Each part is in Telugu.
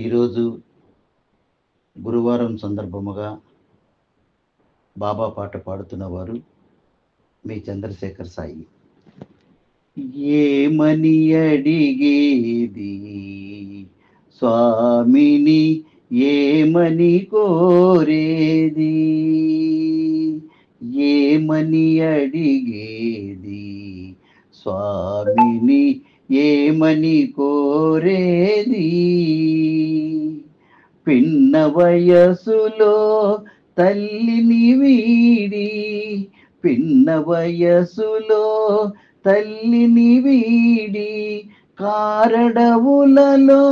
ఈరోజు గురువారం సందర్భముగా బాబా పాట పాడుతున్నవారు మీ చంద్రశేఖర్ సాయి. ఏమని అడిగేది స్వామిని, ఏమని కోరేది, ఏమని అడిగేది స్వామిని, ఏమని కోరేది. పిన్న వయసులో తల్లిని వీడి, పిన్న వయసులో తల్లిని వీడి, కారడవులలో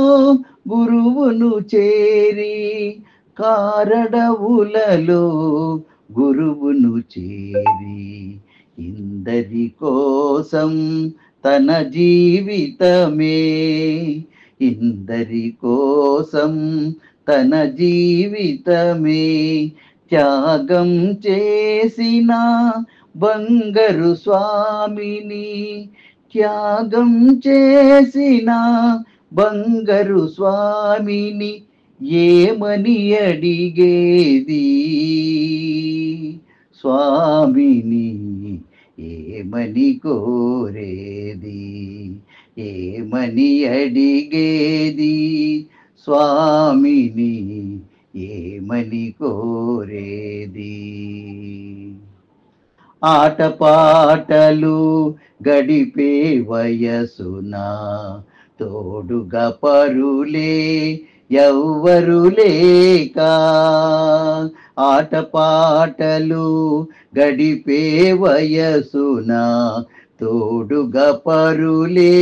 గురువును చేరి, కారడవులలో గురువును చేరి, ఇందరి కోసం తన జీవితమే, ఇందరి కోసం తన జీవితమే త్యాగం చేసిన బంగారు స్వామిని, త్యాగం చేసిన బంగారు స్వామిని ఏమని అడిగేది స్వామిని, ఏమని కోరేది, ఏమని అడిగేది స్వామిని, ఏమని కోరేది. ఆటపాటలు గడిపే వయసున తోడుగా పరులే ఎవ్వరు లేక, ఆటపాటలు గడిపే వయసున తోడుగా పరులే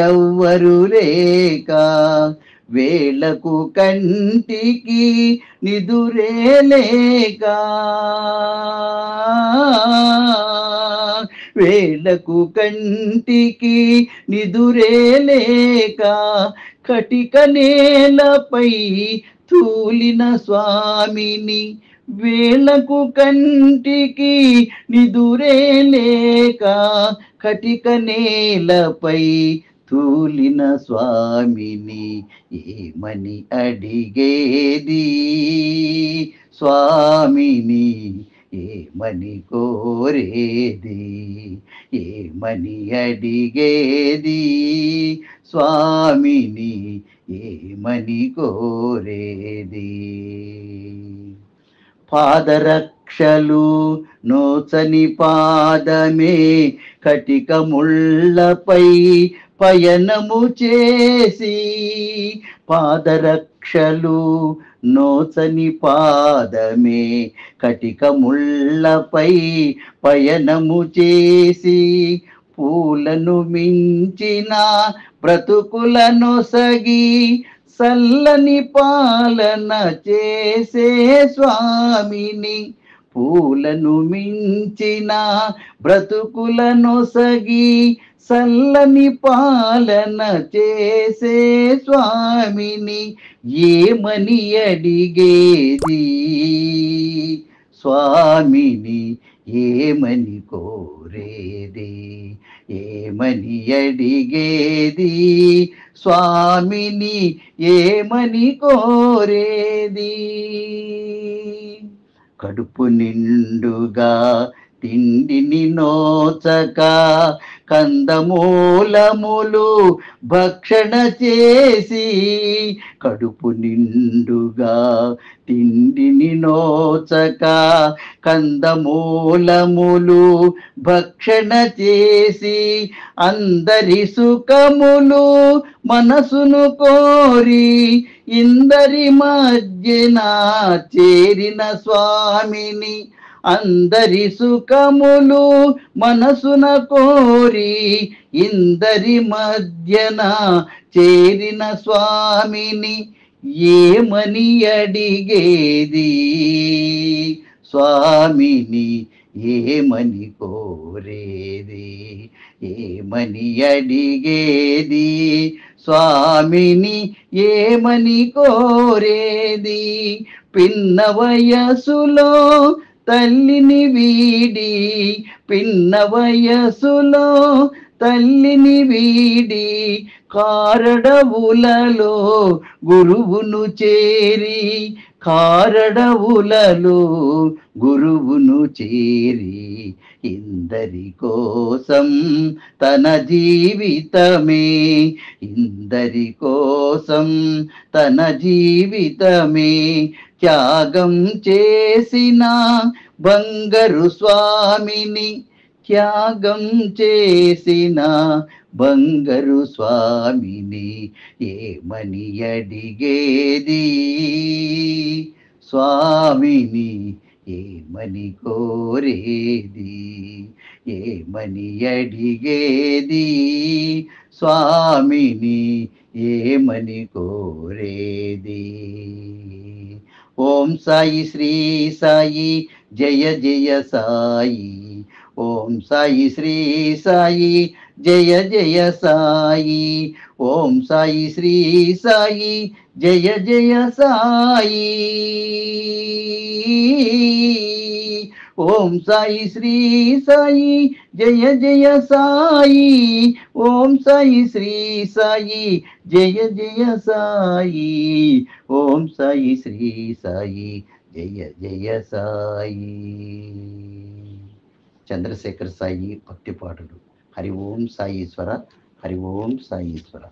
ఎవ్వరు లేక, వేళకు కంటికి నిదురే లేక, వేళకు కంటికి నిదురే లేక, కటిక నేలపై తూలిన స్వామిని, వేళకు కంటికి నిదురే లేక, కటిక నేలపై తూలిన స్వామిని ఏమని అడిగేది స్వామిని, ఏమని కోరేది, ఏమని అడిగేది స్వామిని, ఏమని కోరేది. పాదరక్షలు నోచని పాదమే కటిక ముళ్ళపై పయనము చేసి, పాదరక్షలు నోచని పాదమే కటిక ముళ్ళపై పయనము చేసి, పూలను మించిన బ్రతుకులను సగి చల్లని పాలన చేసే స్వామిని, పూలను మించిన బ్రతుకులను సగి చల్లని పాలన చేసే స్వామిని ఏమని అడిగేది స్వామిని, ఏమని కోరేది, ఏమని అడిగేది స్వామిని, ఏమని కోరేది. కడుపు నిండుగా తిండిని నోచక కందమూలములు భక్షణ చేసి, కడుపు నిండుగా తిండిని నోచక కందమూలములు భక్షణ చేసి, అందరి సుఖములు మనసును కోరి ఇందరి మధ్యన చేరిన స్వామిని, అందరి సుఖములు మనసున కోరి ఇందరి మధ్యన చేరిన స్వామిని ఏమని అడిగేది స్వామిని, ఏమని కోరేది, ఏమని అడిగేది స్వామిని, ఏమని కోరేది. పిన్న వయసులో తల్లిని వీడి, పిన్న వయసులో తల్లిని వీడి కారడవులలో గురువును చేరి, కారడవులలో గురువును చేరి, ఇందరి కోసం తన జీవితమే, ఇందరి కోసం తన జీవితమే త్యాగం చేసిన బంగారు స్వామిని, త్యాగం చేసిన బంగారు స్వామిని ఏమని అడిగేది, స్వామిని ఏమని కోరేది, ఏమని అడిగేది, స్వామిని ఏమని కోరేది. ఓం సాయి శ్రీ సాయి జయ జయ సాయి, ఓం సాయి శ్రీ సాయి జయ జయ సాయి, ఓం సాయి శ్రీ సాయి జయ జయ సాయి, ఓం సాయి శ్రీ సాయి జయ జయ సాయి, ఓం సాయి శ్రీ సాయి జయ జయ సాయి, ఓం సాయి శ్రీ సాయి జయ జయ సాయి. చంద్రశేఖర్ సాయి భక్తి పాటలు. హరి ఓం సాయి ఈశ్వర, హరి ఓం సాయి ఈశ్వర.